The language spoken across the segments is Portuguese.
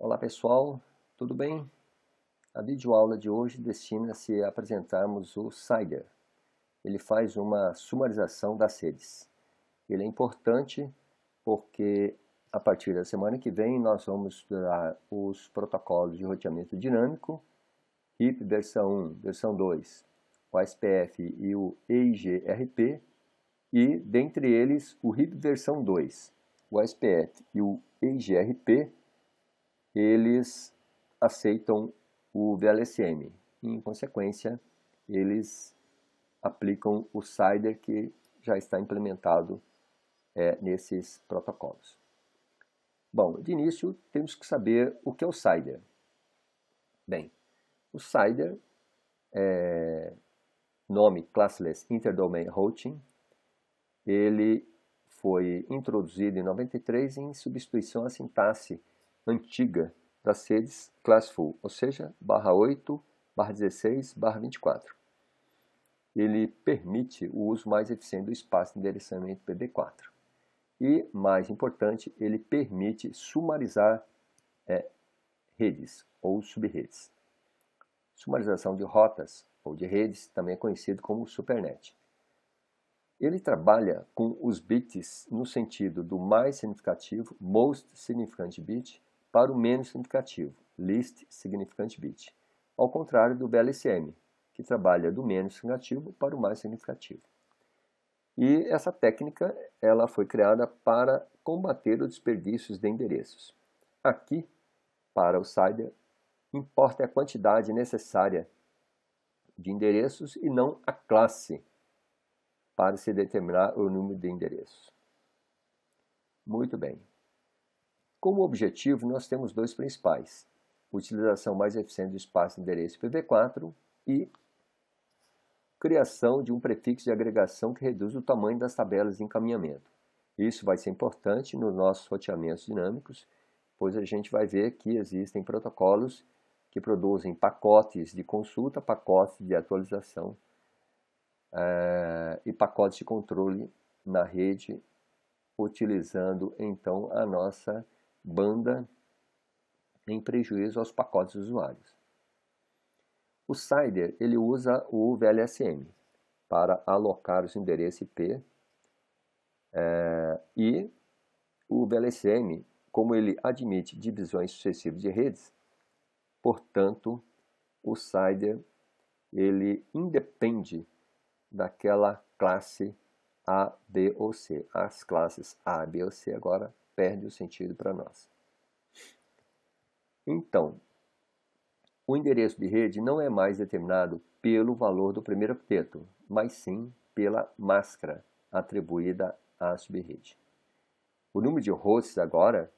Olá pessoal, tudo bem? A videoaula de hoje destina-se a apresentarmos o CIDR. Ele faz uma sumarização das redes. Ele é importante porque a partir da semana que vem nós vamos estudar os protocolos de roteamento dinâmico, RIP versão 1, versão 2, o ASPF e o EIGRP, e dentre eles o RIP versão 2, o ASPF e o EIGRP, eles aceitam o VLSM e, em consequência, eles aplicam o CIDR que já está implementado nesses protocolos. Bom, de início temos que saber o que é o CIDR. Bem, o CIDR é nome Classless Interdomain Routing. Ele foi introduzido em 93 em substituição à sintaxe antiga das redes Classful, ou seja, /8, /16, /24. Ele permite o uso mais eficiente do espaço de endereçamento PB4. E, mais importante, ele permite sumarizar redes ou subredes. Sumarização de rotas ou de redes também é conhecido como SuperNet. Ele trabalha com os bits no sentido do mais significativo, most significant bit, para o menos significativo, least significant bit, ao contrário do VLSM, que trabalha do menos significativo para o mais significativo. E essa técnica ela foi criada para combater os desperdícios de endereços. Aqui, para o CIDR, importa a quantidade necessária de endereços e não a classe para se determinar o número de endereços. Muito bem. Como objetivo, nós temos dois principais: utilização mais eficiente do espaço de endereço IPv4 e criação de um prefixo de agregação que reduz o tamanho das tabelas de encaminhamento. Isso vai ser importante nos nossos roteamentos dinâmicos, pois a gente vai ver que existem protocolos que produzem pacotes de consulta, pacotes de atualização e pacotes de controle na rede, utilizando então a nossa banda em prejuízo aos pacotes usuários. O CIDR ele usa o VLSM para alocar os endereços IP e o VLSM, como ele admite divisões sucessivas de redes, portanto, o CIDR ele independe daquela classe A, B ou C. As classes A, B ou C agora perdem o sentido para nós. Então, o endereço de rede não é mais determinado pelo valor do primeiro octeto, mas sim pela máscara atribuída à subrede. O número de hosts agora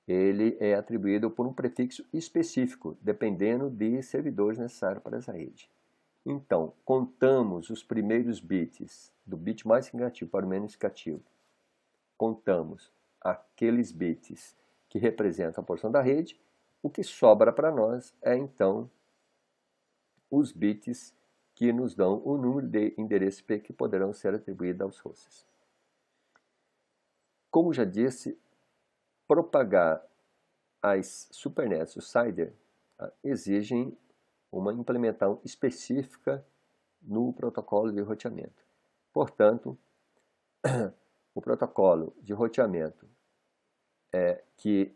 ele é atribuído por um prefixo específico, dependendo de servidores necessários para essa rede. Então, contamos os primeiros bits, do bit mais significativo para o menos significativo. Contamos aqueles bits que representam a porção da rede. O que sobra para nós é, então, os bits que nos dão o número de endereços IP que poderão ser atribuídos aos hosts. Como já disse, propagar as supernets, o CIDR, exigem uma implementação específica no protocolo de roteamento. Portanto, o protocolo de roteamento que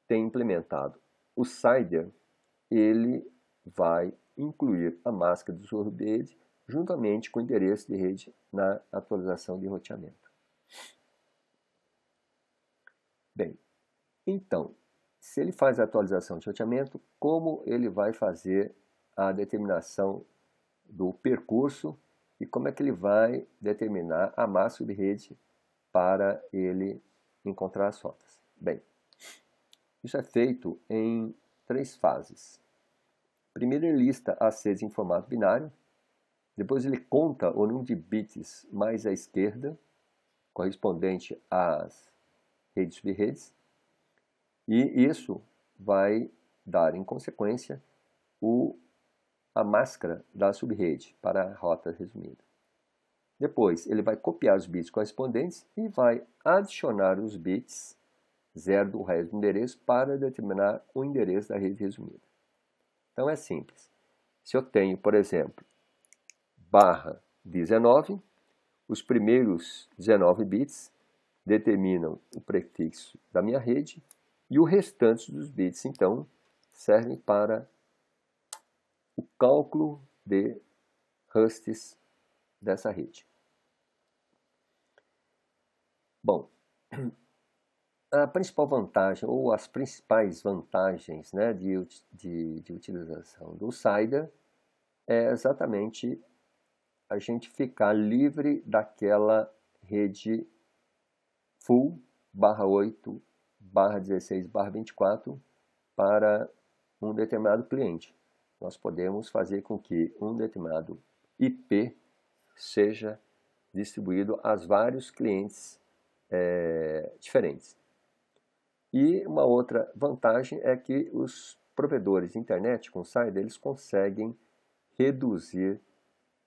tem implementado o CIDR, ele vai incluir a máscara do subrede juntamente com o endereço de rede na atualização de roteamento. Bem, então, se ele faz a atualização de roteamento, como ele vai fazer a determinação do percurso e como é que ele vai determinar a massa de rede para ele encontrar as rotas? Bem, isso é feito em 3 fases. Primeiro ele lista as redes em formato binário, depois ele conta o número de bits mais à esquerda, correspondente às redes subredes, e isso vai dar em consequência a máscara da subrede para a rota resumida. Depois ele vai copiar os bits correspondentes e vai adicionar os bits 0 do resto do endereço para determinar o endereço da rede resumida. Então é simples. Se eu tenho, por exemplo, barra 19, os primeiros 19 bits determinam o prefixo da minha rede e o restante dos bits, então, servem para o cálculo de hosts dessa rede. Bom, a principal vantagem, ou as principais vantagens, né, de utilização do CIDR é exatamente a gente ficar livre daquela rede full /8, /16, /24 para um determinado cliente. Nós podemos fazer com que um determinado IP seja distribuído a vários clientes diferentes. E uma outra vantagem é que os provedores de internet com CIDR, eles conseguem reduzir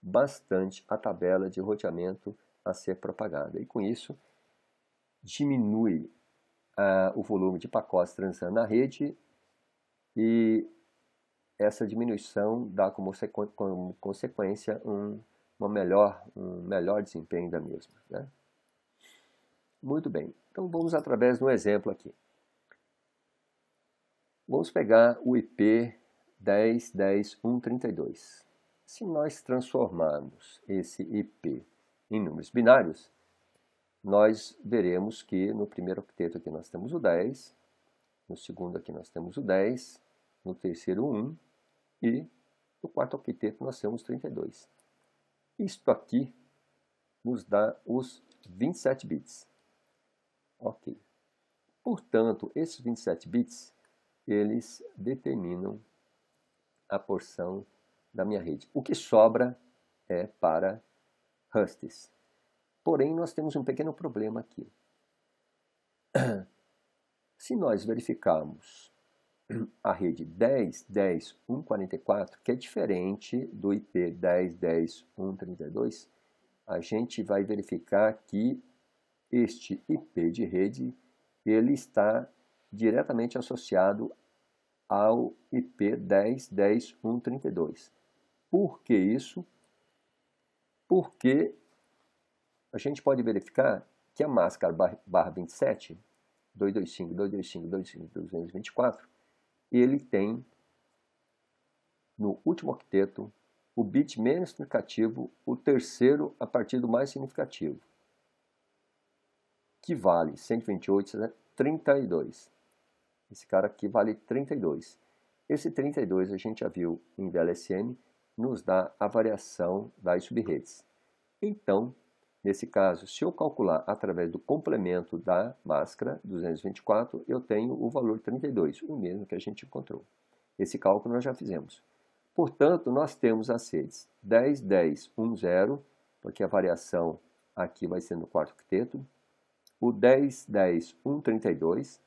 bastante a tabela de roteamento a ser propagada. E com isso, diminui o volume de pacotes transitando na rede e essa diminuição dá como consequência um melhor desempenho da mesma, né? Muito bem, então vamos através de um exemplo aqui. Vamos pegar o IP 10.10.1.32. Se nós transformarmos esse IP em números binários, nós veremos que no primeiro octeto aqui nós temos o 10, no segundo aqui nós temos o 10, no terceiro o 1 e no quarto octeto nós temos 32. Isto aqui nos dá os 27 bits. Ok. Portanto, esses 27 bits, eles determinam a porção da minha rede. O que sobra é para hosts. Porém, nós temos um pequeno problema aqui. Se nós verificarmos a rede 10.10.1.44, que é diferente do IP 10.10.1.32, a gente vai verificar que este IP de rede ele está diretamente associado ao IP 10.10.1.32. Por que isso? Porque a gente pode verificar que a máscara /27, 225.225.224, ele tem no último octeto o bit menos significativo, o terceiro a partir do mais significativo, que vale 128.32. Esse cara aqui vale 32. Esse 32 a gente já viu em VLSM, nos dá a variação das subredes. Então, nesse caso, se eu calcular através do complemento da máscara 224, eu tenho o valor 32, o mesmo que a gente encontrou. Esse cálculo nós já fizemos. Portanto, nós temos as redes 10.10.1.0, porque a variação aqui vai ser no quarto octeto, o 10.10.1.32,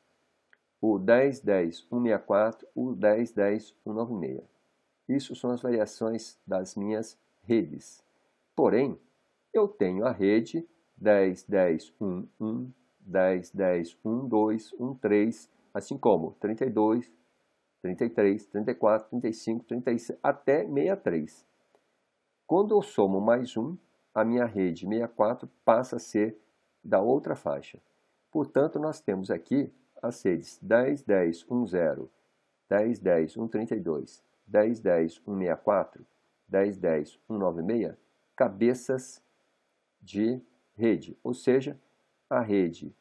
o 10.10.1.64, o 10.10.1.96. Isso são as variações das minhas redes. Porém, eu tenho a rede 10.10.1.1, 10.10.1.2, 1.3, assim como 32, 33, 34, 35, 36, até 63. Quando eu somo mais um, a minha rede 64 passa a ser da outra faixa. Portanto, nós temos aqui as redes 10.10.1.0, 10.10.1.32, 10.10.1.64, 10.10.1.96, cabeças de rede, ou seja, a rede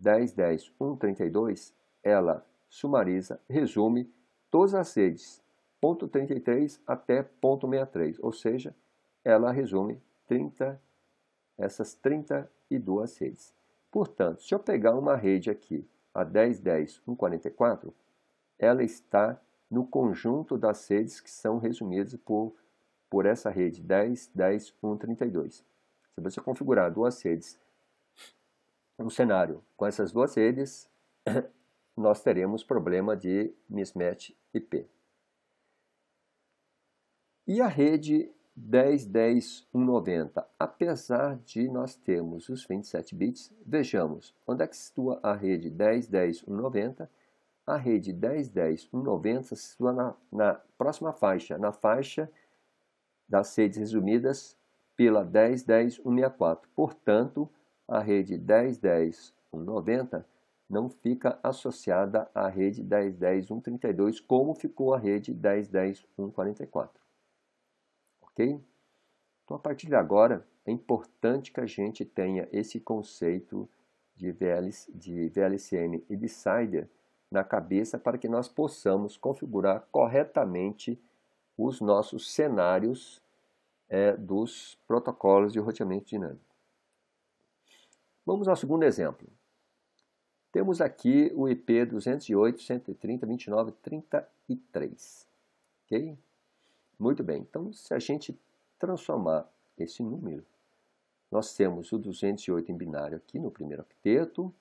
10.10.1.32, ela sumariza, resume todas as redes, ponto 33 até ponto 63, ou seja, ela resume essas 32 redes. Portanto, se eu pegar uma rede aqui, a 10.10.1.44, ela está no conjunto das redes que são resumidas por essa rede 10.10.1.32. Se você configurar duas redes, um cenário com essas duas redes, nós teremos problema de mismatch IP. E a rede 10, 10, 190. Apesar de nós termos os 27 bits, vejamos onde é que se situa a rede 10, 10, 190. A rede 10, 10, 190 se situa na próxima faixa, na faixa das redes resumidas pela 10, 10, 164. Portanto, a rede 10, 10, 190 não fica associada à rede 10, 10, 132, como ficou a rede 10, 10, 144. Ok? Então, a partir de agora, é importante que a gente tenha esse conceito de VLCM e de CIDR na cabeça para que nós possamos configurar corretamente os nossos cenários dos protocolos de roteamento dinâmico. Vamos ao segundo exemplo. Temos aqui o IP 208.130.29.33. Ok? Muito bem. Então, se a gente transformar esse número, nós temos o 208 em binário aqui no primeiro octeto,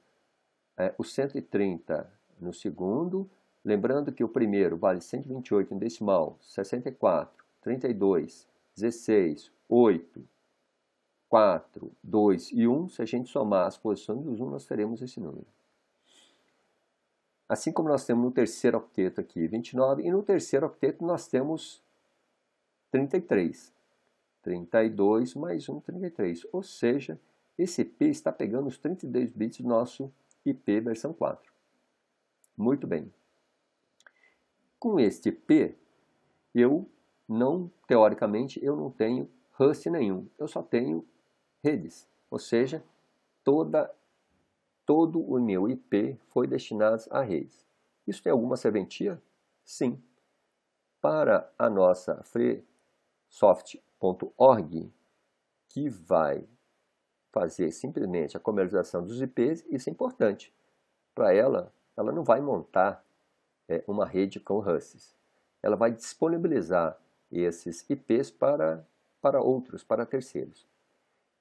o 130 no segundo, lembrando que o primeiro vale 128 em decimal, 64, 32, 16, 8, 4, 2 e 1. Se a gente somar as posições dos 1, nós teremos esse número. Assim como nós temos no terceiro octeto aqui 29, e no terceiro octeto nós temos 33. 32 mais 1, 33. Ou seja, esse IP está pegando os 32 bits do nosso IP versão 4. Muito bem. Com este IP, teoricamente, eu não tenho host nenhum. Eu só tenho redes. Ou seja, todo o meu IP foi destinado a redes. Isso tem alguma serventia? Sim. Para a nossa freesoft.org, que vai fazer simplesmente a comercialização dos IPs, isso é importante. Para ela não vai montar uma rede com hosts. Ela vai disponibilizar esses IPs para outros, para terceiros.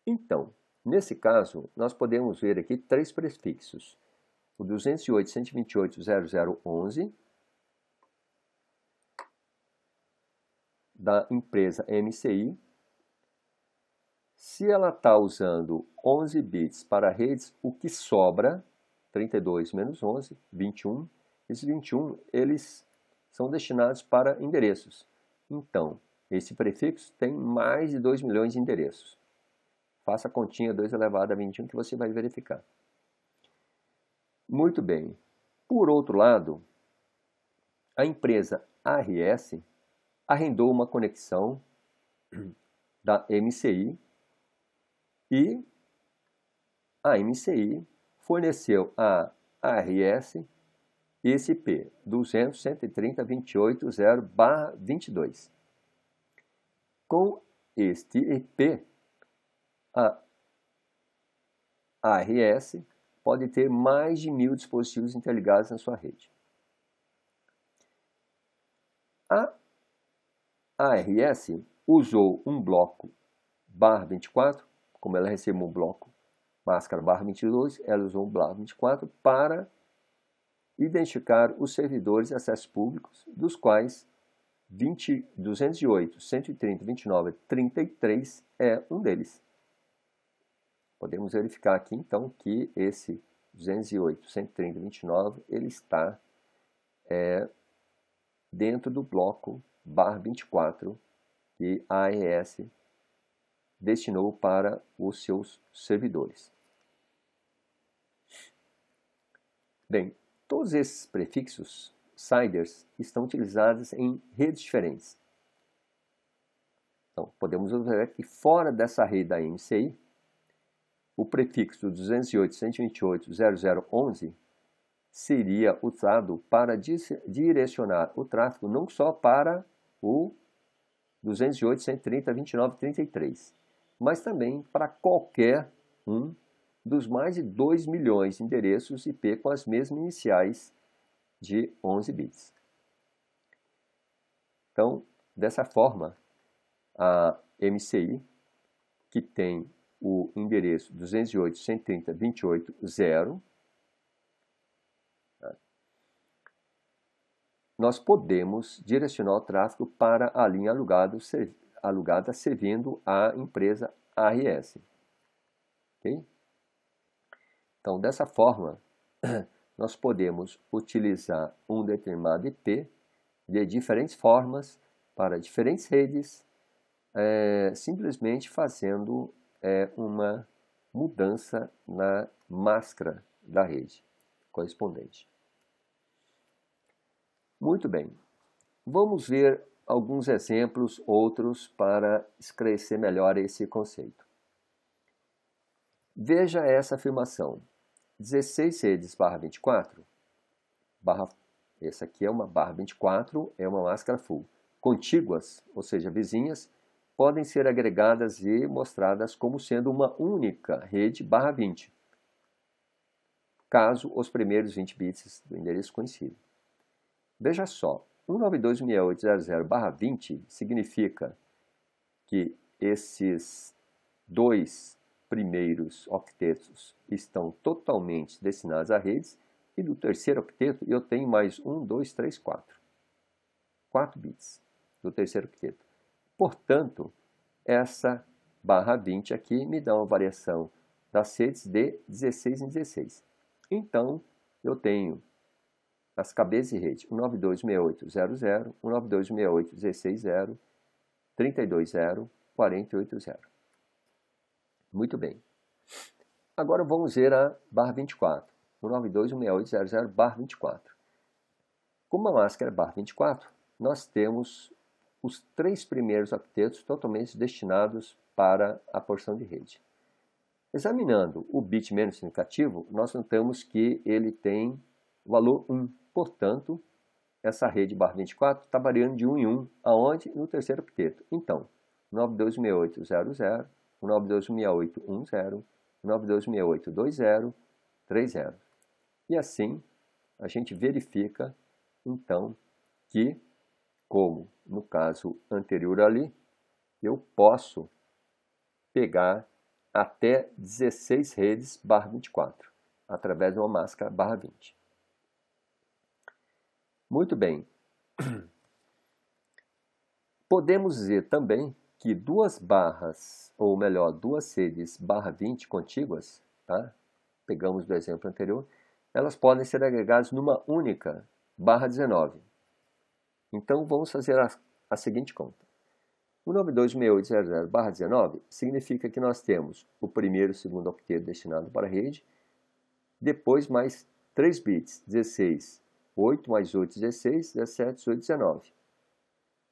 Então, nesse caso, nós podemos ver aqui 3 prefixos. O 208.128.0011 da empresa MCI. Se ela está usando 11 bits para redes, o que sobra, 32 menos 11, 21. Esses 21, eles são destinados para endereços. Então, esse prefixo tem mais de 2 milhões de endereços. Faça a continha 2 elevado a 21 que você vai verificar. Muito bem. Por outro lado, a empresa ARS arrendou uma conexão da MCI e a MCI forneceu a ARS esse IP 200.130.28.0/22. Com este IP, a ARS pode ter mais de 1.000 dispositivos interligados na sua rede. A ARS usou um bloco /24, como ela recebeu um bloco máscara /22, ela usou um bloco /24 para identificar os servidores de acesso públicos, dos quais 208.130.29.33 é um deles. Podemos verificar aqui, então, que esse 208.130.29 ele está dentro do bloco /24 que a ARS destinou para os seus servidores. Bem, todos esses prefixos, CIDRs, estão utilizados em redes diferentes. Então, podemos ver que fora dessa rede da MCI, o prefixo 208.128.0011 seria usado para direcionar o tráfego não só para o 208.130.29.33, mas também para qualquer um dos mais de 2 milhões de endereços IP com as mesmas iniciais de 11 bits. Então, dessa forma, a MCI, que tem o endereço 208.130.28.0, nós podemos direcionar o tráfego para a linha alugada alugada servindo a empresa ARS. Okay? Então, dessa forma, nós podemos utilizar um determinado IP de diferentes formas para diferentes redes, simplesmente fazendo uma mudança na máscara da rede correspondente. Muito bem. Vamos ver alguns exemplos, outros, para esclarecer melhor esse conceito. Veja essa afirmação. 16 redes barra 24, essa aqui é uma barra 24, é uma máscara full. Contíguas, ou seja, vizinhas, podem ser agregadas e mostradas como sendo uma única rede barra 20, caso os primeiros 20 bits do endereço conhecido. Veja só, 192.168.0.0/20 significa que esses dois primeiros octetos estão totalmente destinados a redes, e do terceiro octeto eu tenho mais 1, 2, 3, 4. 4 bits do terceiro octeto. Portanto, essa barra 20 aqui me dá uma variação das redes de 16 em 16. Então, eu tenho as cabeças de rede 192.168.0.0, 192.168.16.0, 32.0, 48.0. Muito bem. Agora vamos ver a barra 24. 192.168.0.0/24. Como a máscara é barra 24, nós temos os 3 primeiros octetos totalmente destinados para a porção de rede. Examinando o bit menos significativo, nós notamos que ele tem o valor 1. Portanto, essa rede barra 24 está variando de 1 em 1, aonde? No terceiro octeto. Então, 92.168.0.0, 192.168.10, 192.168.20, 30. E assim, a gente verifica, então, que, como no caso anterior ali, eu posso pegar até 16 redes barra 24, através de uma máscara barra 20. Muito bem. Podemos dizer também que duas barras, ou melhor, duas redes barra 20 contíguas, tá? Pegamos do exemplo anterior, elas podem ser agregadas numa única barra 19. Então, vamos fazer a seguinte conta. 192.168.0.0/19 significa que nós temos o primeiro e o segundo octeto destinado para a rede, depois mais 3 bits, 16, 8 mais 8, 16, 17, 18, 19.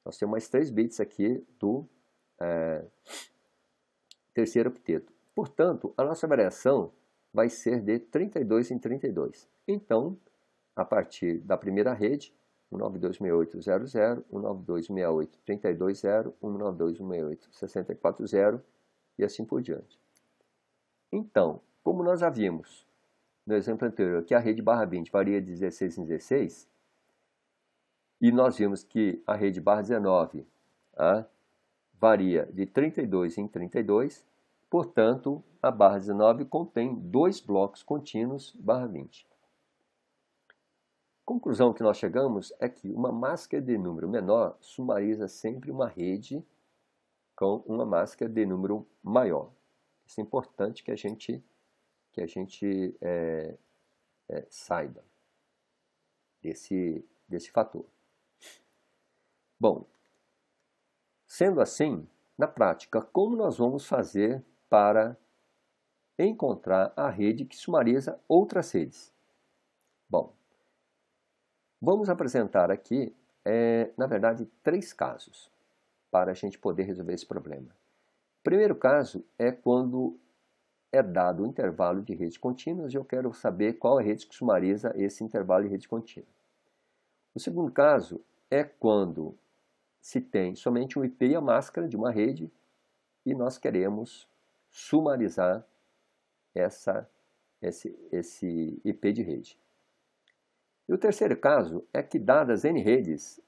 Nós temos mais 3 bits aqui do terceiro octeto. Portanto, a nossa variação vai ser de 32 em 32. Então, a partir da primeira rede, 192.168.0.0, 192.168.32.0, 192.168.64.0 e assim por diante. Então, como nós já vimos no exemplo anterior que a rede barra 20 varia de 16 em 16, e nós vimos que a rede barra 19 varia de 32 em 32, portanto, a barra 19 contém 2 blocos contínuos barra 20. A conclusão que nós chegamos é que uma máscara de número menor sumariza sempre uma rede com uma máscara de número maior. Isso é importante que a gente saiba desse fator. Bom, sendo assim, na prática, como nós vamos fazer para encontrar a rede que sumariza outras redes? Bom, vamos apresentar aqui, na verdade, 3 casos para a gente poder resolver esse problema. O primeiro caso é quando é dado o intervalo de redes contínuas e eu quero saber qual é a rede que sumariza esse intervalo de rede contínua. O segundo caso é quando se tem somente um IP e a máscara de uma rede e nós queremos sumarizar esse IP de rede. E o terceiro caso é que, dadas N redes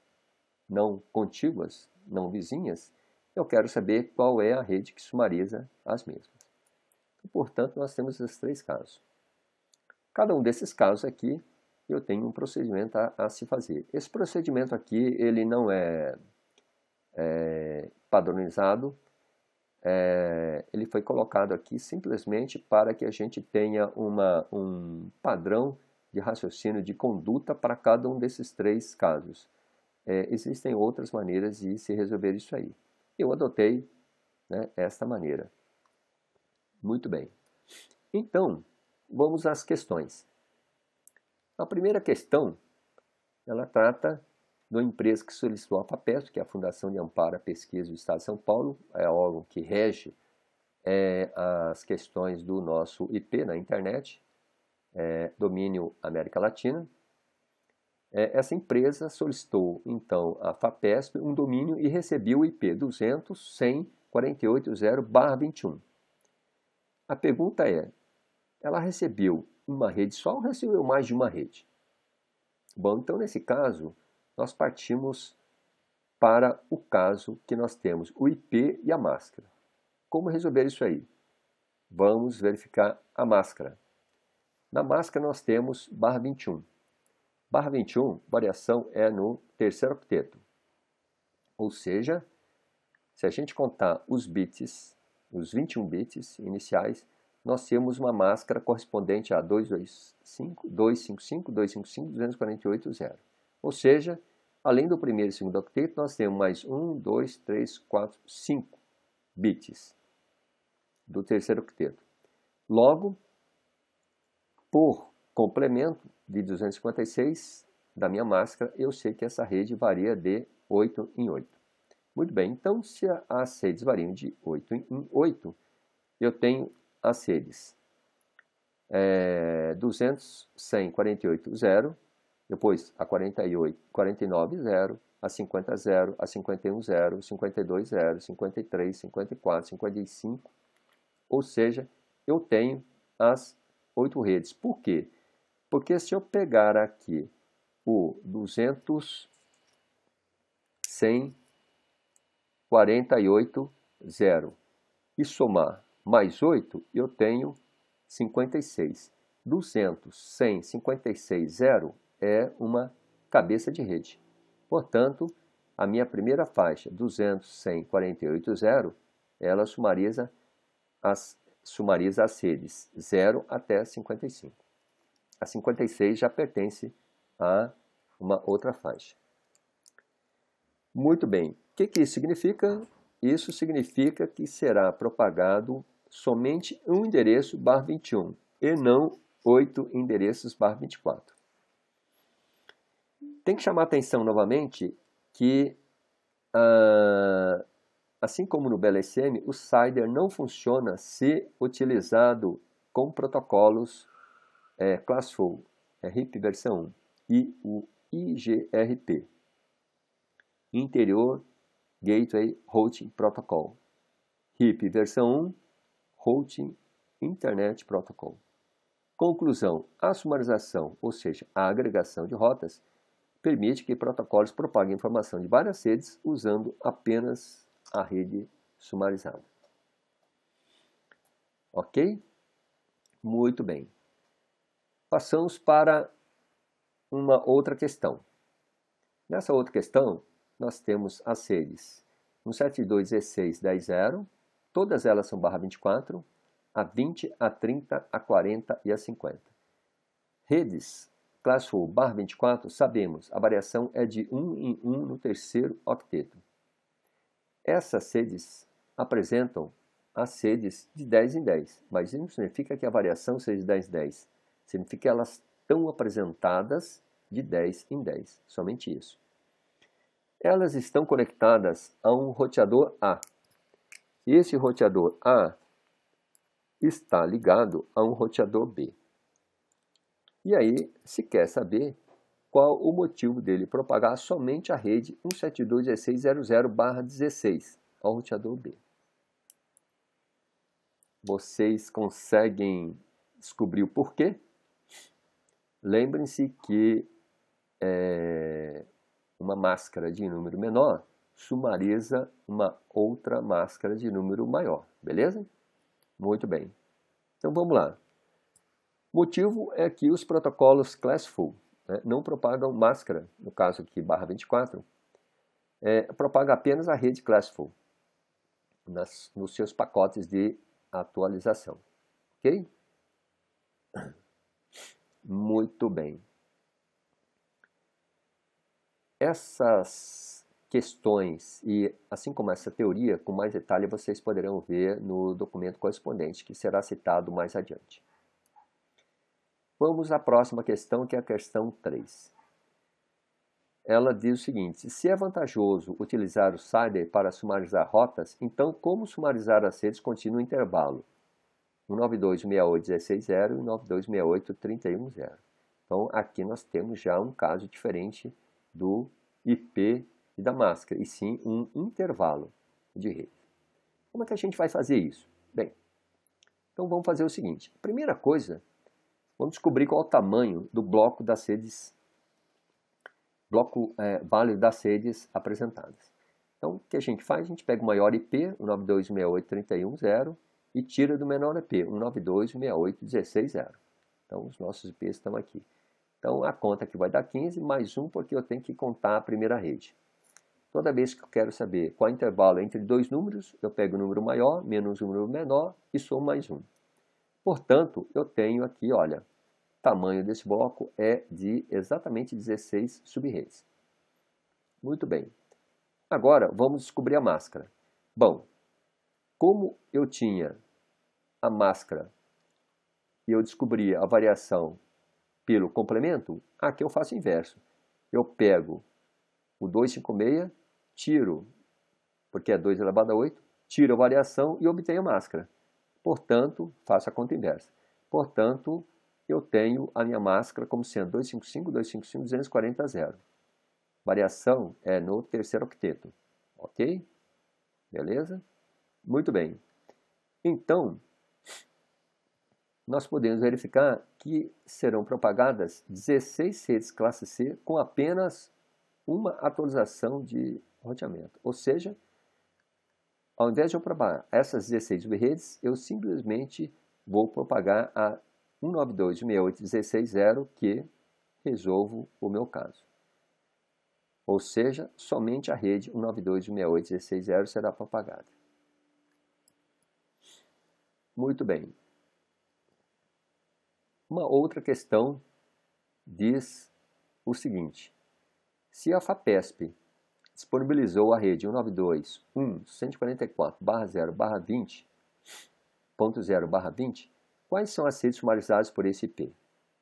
não contíguas, não vizinhas, eu quero saber qual é a rede que sumariza as mesmas. E, portanto, nós temos esses 3 casos. Cada um desses casos aqui, eu tenho um procedimento a se fazer. Esse procedimento aqui, ele não é padronizado, ele foi colocado aqui simplesmente para que a gente tenha um padrão de raciocínio de conduta para cada um desses três casos. Existem outras maneiras de se resolver isso aí. Eu adotei, né, esta maneira. Muito bem. Então, vamos às questões. A primeira questão, ela trata de uma empresa que solicitou a FAPESP, que é a Fundação de Amparo à Pesquisa do Estado de São Paulo, é o órgão que rege as questões do nosso IP na internet, domínio América Latina. Essa empresa solicitou, então, à FAPESP um domínio e recebeu o IP 200.100.48.0/21. A pergunta é, ela recebeu uma rede só ou recebeu mais de uma rede? Bom, então nesse caso, nós partimos para o caso que nós temos o IP e a máscara. Como resolver isso aí? Vamos verificar a máscara. Na máscara nós temos /21. /21, variação é no terceiro octeto. Ou seja, se a gente contar os bits, os 21 bits iniciais, nós temos uma máscara correspondente a 255, 255, 255, 248.0. Ou seja, além do primeiro e segundo octeto, nós temos mais 1, 2, 3, 4, 5 bits do terceiro octeto. Logo, por complemento de 256 da minha máscara, eu sei que essa rede varia de 8 em 8. Muito bem, então se as redes variam de 8 em 8, eu tenho as redes 200, 100, 48, 0, depois a 48, 49, 0, a 50, 0, a 51, 0, 52, 0, 53, 54, 55, ou seja, eu tenho as 8 redes. Por quê? Porque se eu pegar aqui o 200, 100, 48, 0 e somar mais 8, eu tenho 56. 200, 100, 56, 0 é uma cabeça de rede. Portanto, a minha primeira faixa, 200, 100, 48, 0, ela sumariza as redes 0 até 55. A 56 já pertence a uma outra faixa. Muito bem. O que isso significa? Isso significa que será propagado somente um endereço /21 e não 8 endereços /24. Tem que chamar atenção novamente que, assim como no BLSM, o CIDR não funciona se utilizado com protocolos Classful, RIP versão 1, e o IGRP, Interior Gateway Routing Protocol. RIP versão 1, Routing Internet Protocol. Conclusão, a sumarização, ou seja, a agregação de rotas, permite que protocolos propaguem informação de várias redes usando apenas a rede sumarizada. Ok? Muito bem. Passamos para uma outra questão. Nessa outra questão, nós temos as redes 172.16.10.0, todas elas são /24, a 20, a 30, a 40 e a 50. Redes Classful /24, sabemos, a variação é de 1 em 1 no terceiro octeto. Essas redes apresentam as redes de 10 em 10, mas isso não significa que a variação seja de 10 em 10. Significa que elas estão apresentadas de 10 em 10, somente isso. Elas estão conectadas a um roteador A. Esse roteador A está ligado a um roteador B. E aí se quer saber qual o motivo dele propagar somente a rede 172.16.00/16 ao roteador B. Vocês conseguem descobrir o porquê? Lembrem-se que uma máscara de número menor sumariza uma outra máscara de número maior, beleza? Muito bem. Então vamos lá. O motivo é que os protocolos Classful não propagam máscara, no caso aqui /24, propaga apenas a rede Classful nos seus pacotes de atualização. Ok? Muito bem. Essas questões e assim como essa teoria, com mais detalhe vocês poderão ver no documento correspondente, que será citado mais adiante. Vamos à próxima questão, que é a questão 3. Ela diz o seguinte: se é vantajoso utilizar o CIDR para sumarizar rotas, então como sumarizar as redes contendo um intervalo? 192.168.16.0 e 192.168.31.0. Então, aqui nós temos já um caso diferente do IP e da máscara, e sim um intervalo de rede. Como é que a gente vai fazer isso? Bem, então vamos fazer o seguinte. A primeira coisa, vamos descobrir qual é o tamanho do bloco das redes, válido das redes apresentadas. Então, o que a gente faz? A gente pega o maior IP, 192.168.31.0, e tira do menor IP, 192.168.16.0. Então, os nossos IPs estão aqui. Então, a conta aqui vai dar 15, mais 1, porque eu tenho que contar a primeira rede. Toda vez que eu quero saber qual é o intervalo entre dois números, eu pego o número maior, menos o número menor, e somo mais 1. Portanto, eu tenho aqui, olha, o tamanho desse bloco é de exatamente 16 sub-redes. Muito bem. Agora, vamos descobrir a máscara. Bom, como eu tinha a máscara e eu descobri a variação pelo complemento, aqui eu faço o inverso. Eu pego o 256, tiro, porque é 2 elevado a 8, tiro a variação e obtenho a máscara. Portanto, faço a conta inversa. Portanto, eu tenho a minha máscara como sendo 255.240.0. Variação é no terceiro octeto. Ok? Beleza? Muito bem. Então, nós podemos verificar que serão propagadas 16 redes classe C com apenas uma atualização de roteamento. Ou seja, ao invés de eu propagar essas 16 redes, eu simplesmente vou propagar a 192.168.16.0, que resolvo o meu caso. Ou seja, somente a rede 192.168.16.0 será propagada. Muito bem. Uma outra questão diz o seguinte: se a FAPESP disponibilizou a rede 192.144.0/20.0/20, quais são as redes sumarizadas por esse IP?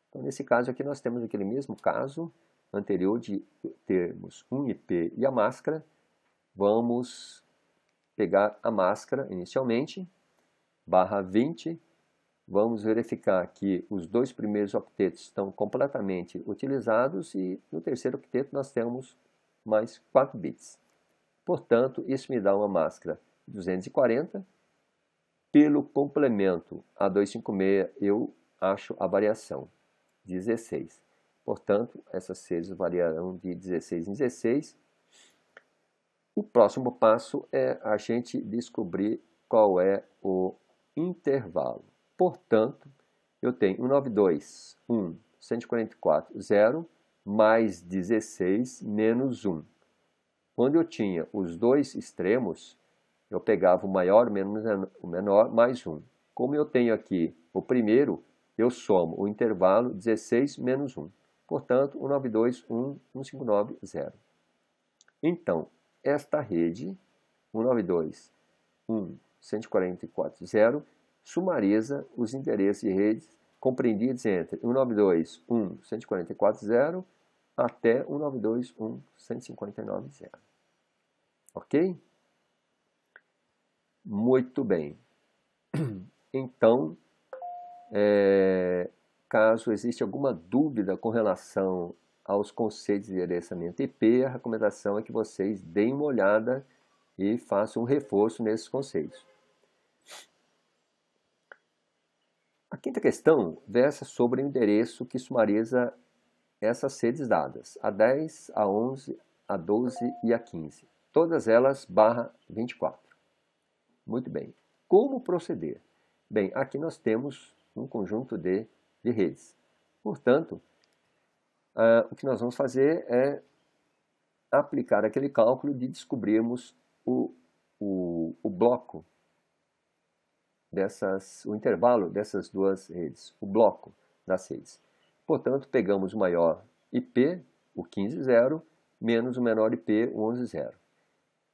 Então, nesse caso aqui, nós temos aquele mesmo caso anterior de termos um IP e a máscara. Vamos pegar a máscara inicialmente, /20. Vamos verificar que os dois primeiros octetos estão completamente utilizados e no terceiro octeto nós temos mais 4 bits. Portanto, isso me dá uma máscara 240. Pelo complemento a 256, eu acho a variação 16. Portanto, essas redes variarão de 16 em 16. O próximo passo é a gente descobrir qual é o intervalo. Portanto, eu tenho 192.1.144.0 mais 16 menos 1. Quando eu tinha os dois extremos, eu pegava o maior menos o menor mais 1. Como eu tenho aqui o primeiro, eu somo o intervalo 16 menos 1. Portanto, 192.1.159.0. Então, esta rede, 192.1.144.0, sumariza os endereços de redes compreendidos entre 192.1.144.0 até 192.1.159.0. Ok? Muito bem. Então, caso exista alguma dúvida com relação aos conceitos de endereçamento IP, a recomendação é que vocês deem uma olhada e façam um reforço nesses conceitos. A quinta questão versa sobre o endereço que sumariza essas redes dadas, a 10, a 11, a 12 e a 15. Todas elas /24. Muito bem. Como proceder? Bem, aqui nós temos um conjunto de redes. Portanto, o que nós vamos fazer é aplicar aquele cálculo de descobrirmos o bloco o intervalo dessas duas redes, o bloco das redes. Portanto, pegamos o maior IP, o 15,0, menos o menor IP, o 11,0.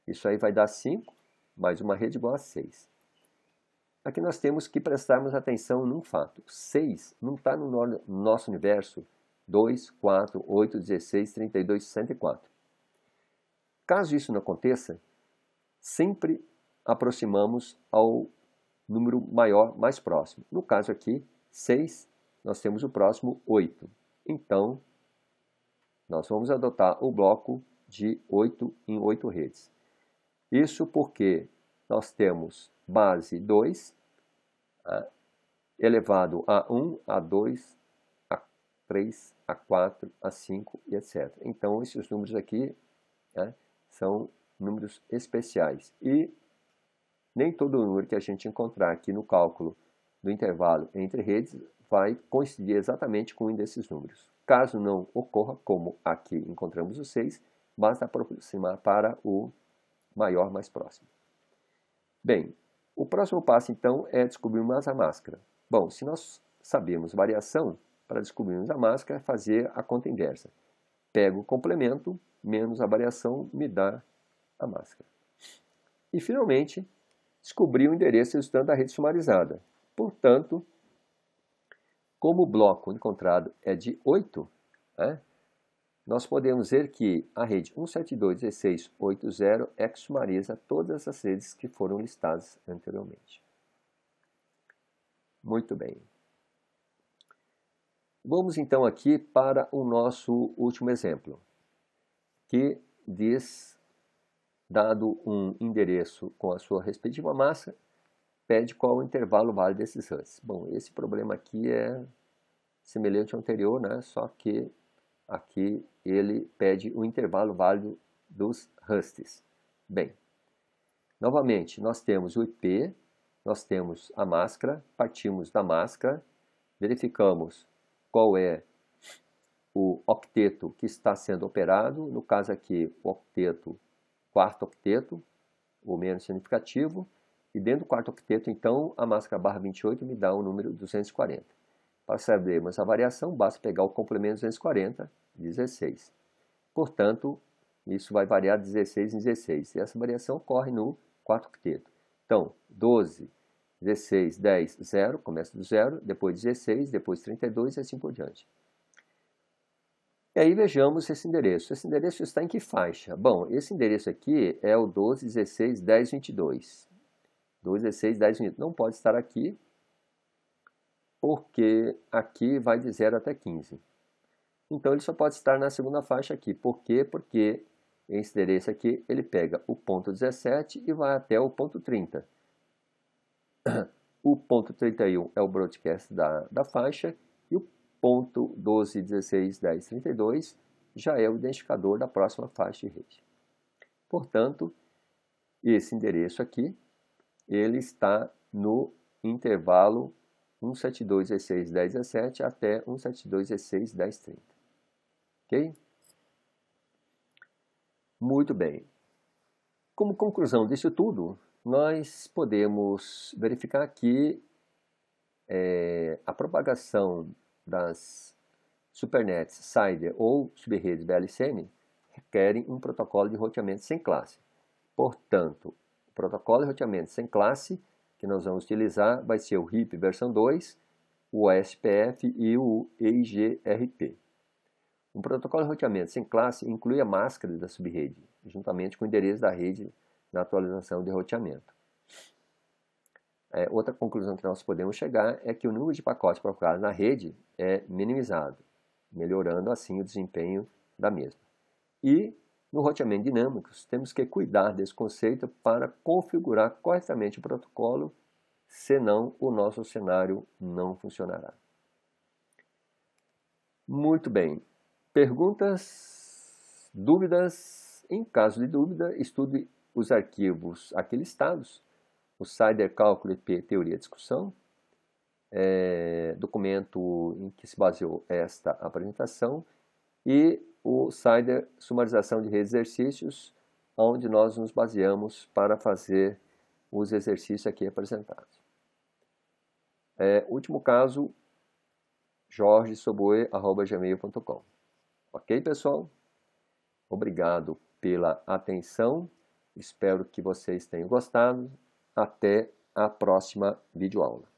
Isso aí vai dar 5, mais uma rede igual a 6. Aqui nós temos que prestarmos atenção num fato. 6 não está no nosso universo 2, 4, 8, 16, 32, 64. Caso isso não aconteça, sempre aproximamos ao número maior mais próximo. No caso aqui, 6, nós temos o próximo 8. Então, nós vamos adotar o bloco de 8 em 8 redes. Isso porque nós temos base 2 elevado a 1, a 2, a 3, a 4, a 5 e etc. Então, esses números aqui são números especiais. E nem todo número que a gente encontrar aqui no cálculo do intervalo entre redes vai coincidir exatamente com um desses números. Caso não ocorra, como aqui encontramos o 6, basta aproximar para o maior mais próximo. Bem, o próximo passo então é descobrirmos a máscara. Bom, se nós sabemos variação, para descobrirmos a máscara é fazer a conta inversa. Pego o complemento, menos a variação, me dá a máscara. E finalmente, descobri o endereço resultante da rede sumarizada. Portanto, como o bloco encontrado é de 8, nós podemos ver que a rede 172.16.8.0 é que sumariza todas as redes que foram listadas anteriormente. Muito bem. Vamos então aqui para o nosso último exemplo, que diz, dado um endereço com a sua respectiva massa, pede qual o intervalo válido desses HUDs. Bom, esse problema aqui é semelhante ao anterior, só que aqui ele pede o intervalo válido dos HUDs. Bem, novamente, nós temos o IP, nós temos a máscara, partimos da máscara, verificamos qual é o octeto que está sendo operado, no caso aqui o octeto, quarto octeto, o menos significativo, e dentro do quarto octeto, então, a máscara barra 28 me dá o número 240. Para sabermos a variação, basta pegar o complemento 240, 16. Portanto, isso vai variar 16 em 16, e essa variação ocorre no quarto octeto. Então, 12, 16, 10, 0, começa do 0, depois 16, depois 32 e assim por diante. E aí vejamos esse endereço. Esse endereço está em que faixa? Bom, esse endereço aqui é o 12, 16, 10, 22. 12, 16, 10, 22. Não pode estar aqui, porque aqui vai de 0 até 15. Então ele só pode estar na segunda faixa aqui. Por quê? Porque esse endereço aqui, ele pega o ponto 17 e vai até o ponto 30. O ponto 31 é o broadcast da faixa e o ponto 12, 16, 10, 32 já é o identificador da próxima faixa de rede. Portanto, esse endereço aqui, ele está no intervalo 172.16.10.17 até 172.16.10.30. Ok? Muito bem. Como conclusão disso tudo, nós podemos verificar que a propagação das supernets CIDR ou subredes BLCN requerem um protocolo de roteamento sem classe. Portanto, o protocolo de roteamento sem classe que nós vamos utilizar vai ser o RIP versão 2, o OSPF e o EIGRP. Um protocolo de roteamento sem classe inclui a máscara da subrede, juntamente com o endereço da rede na atualização de roteamento. Outra conclusão que nós podemos chegar é que o número de pacotes procurados na rede é minimizado, melhorando assim o desempenho da mesma. E no roteamento dinâmico, temos que cuidar desse conceito para configurar corretamente o protocolo, senão o nosso cenário não funcionará. Muito bem. Perguntas? Dúvidas? Em caso de dúvida, estude os arquivos aqui listados, o CIDR Cálculo IP Teoria e Discussão, documento em que se baseou esta apresentação, e o Cider Sumarização de Exercícios, onde nós nos baseamos para fazer os exercícios aqui apresentados. Último caso, jorgesoboe@gmail.com. Ok, pessoal? Obrigado pela atenção. Espero que vocês tenham gostado. Até a próxima videoaula.